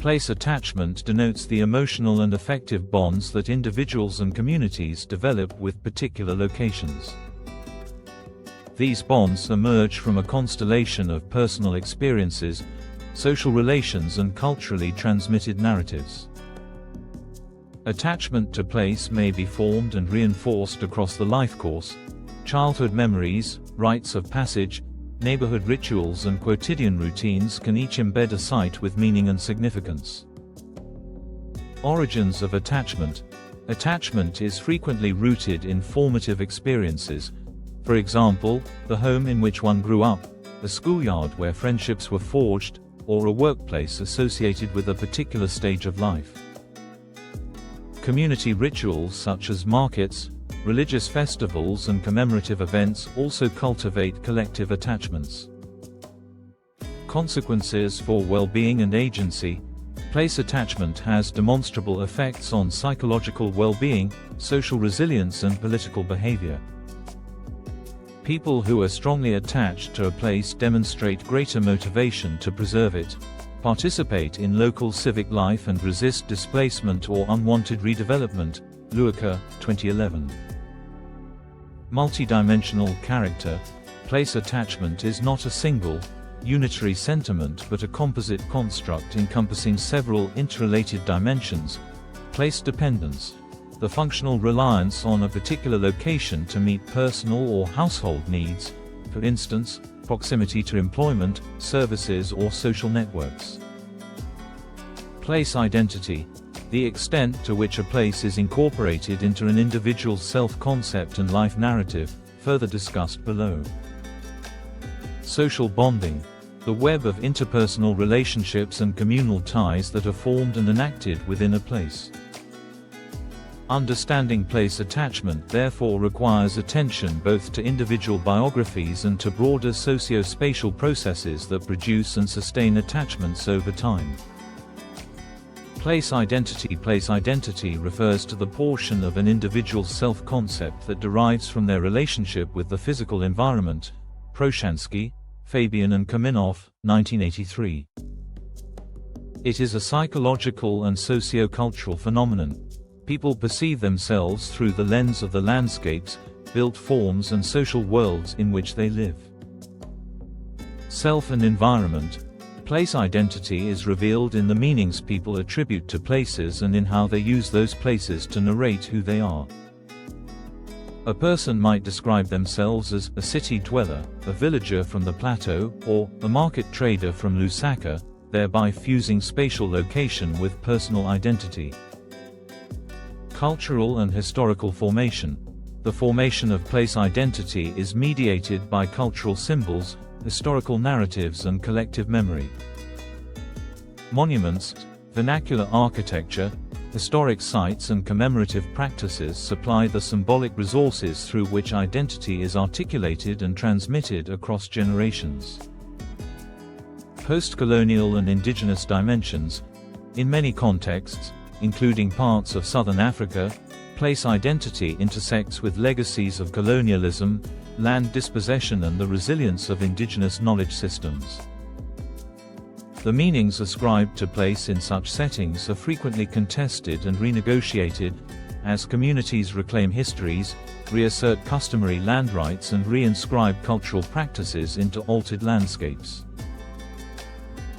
Place attachment denotes the emotional and affective bonds that individuals and communities develop with particular locations. These bonds emerge from a constellation of personal experiences, social relations and culturally transmitted narratives. Attachment to place may be formed and reinforced across the life course. Childhood memories, rites of passage, neighborhood rituals and quotidian routines can each embed a site with meaning and significance. Origins of attachment. Attachment is frequently rooted in formative experiences. For example, the home in which one grew up, a schoolyard where friendships were forged, or a workplace associated with a particular stage of life. Community rituals such as markets, religious festivals and commemorative events also cultivate collective attachments. Consequences for well-being and agency. Place attachment has demonstrable effects on psychological well-being, social resilience and political behavior. People who are strongly attached to a place demonstrate greater motivation to preserve it, participate in local civic life and resist displacement or unwanted redevelopment. Luecker, 2011. Multidimensional character. Place attachment is not a single, unitary sentiment but a composite construct encompassing several interrelated dimensions. Place dependence. The functional reliance on a particular location to meet personal or household needs, for instance, proximity to employment, services or social networks. Place identity. The extent to which a place is incorporated into an individual's self-concept and life narrative, further discussed below. Social bonding. The web of interpersonal relationships and communal ties that are formed and enacted within a place. Understanding place attachment therefore requires attention both to individual biographies and to broader socio-spatial processes that produce and sustain attachments over time. Place identity. Place identity refers to the portion of an individual's self-concept that derives from their relationship with the physical environment. Proshansky, Fabian and Kaminoff, 1983. It is a psychological and socio-cultural phenomenon. People perceive themselves through the lens of the landscapes, built forms and social worlds in which they live. Self and environment. Place identity is revealed in the meanings people attribute to places and in how they use those places to narrate who they are. A person might describe themselves as a city dweller, a villager from the plateau, or a market trader from Lusaka, thereby fusing spatial location with personal identity. Cultural and historical formation. The formation of place identity is mediated by cultural symbols, historical narratives and collective memory. Monuments, vernacular architecture, historic sites and commemorative practices supply the symbolic resources through which identity is articulated and transmitted across generations. Post-colonial and indigenous dimensions. In many contexts, including parts of southern Africa, place identity intersects with legacies of colonialism, land dispossession and the resilience of indigenous knowledge systems. The meanings ascribed to place in such settings are frequently contested and renegotiated, as communities reclaim histories, reassert customary land rights and reinscribe cultural practices into altered landscapes.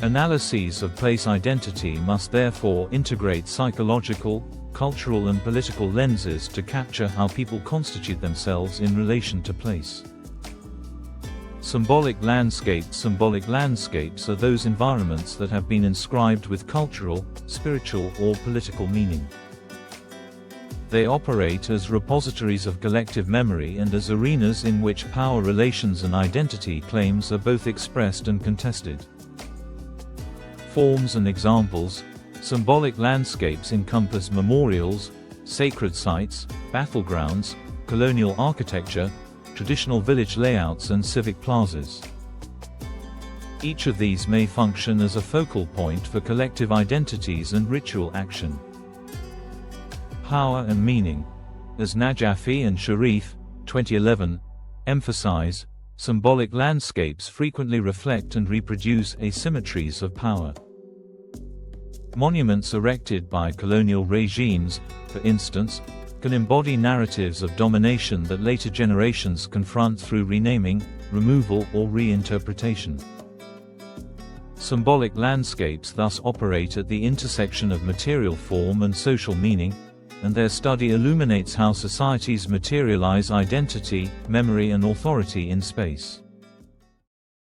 Analyses of place identity must therefore integrate psychological, cultural and political lenses to capture how people constitute themselves in relation to place. Symbolic landscapes. Symbolic landscapes are those environments that have been inscribed with cultural, spiritual or political meaning. They operate as repositories of collective memory and as arenas in which power relations and identity claims are both expressed and contested. Forms and examples. Symbolic landscapes encompass memorials, sacred sites, battlegrounds, colonial architecture, traditional village layouts and civic plazas. Each of these may function as a focal point for collective identities and ritual action. Power and meaning. As Najafi and Sharif, 2011, emphasize, symbolic landscapes frequently reflect and reproduce asymmetries of power. Monuments erected by colonial regimes, for instance, can embody narratives of domination that later generations confront through renaming, removal, or reinterpretation. Symbolic landscapes thus operate at the intersection of material form and social meaning, and their study illuminates how societies materialize identity, memory, and authority in space.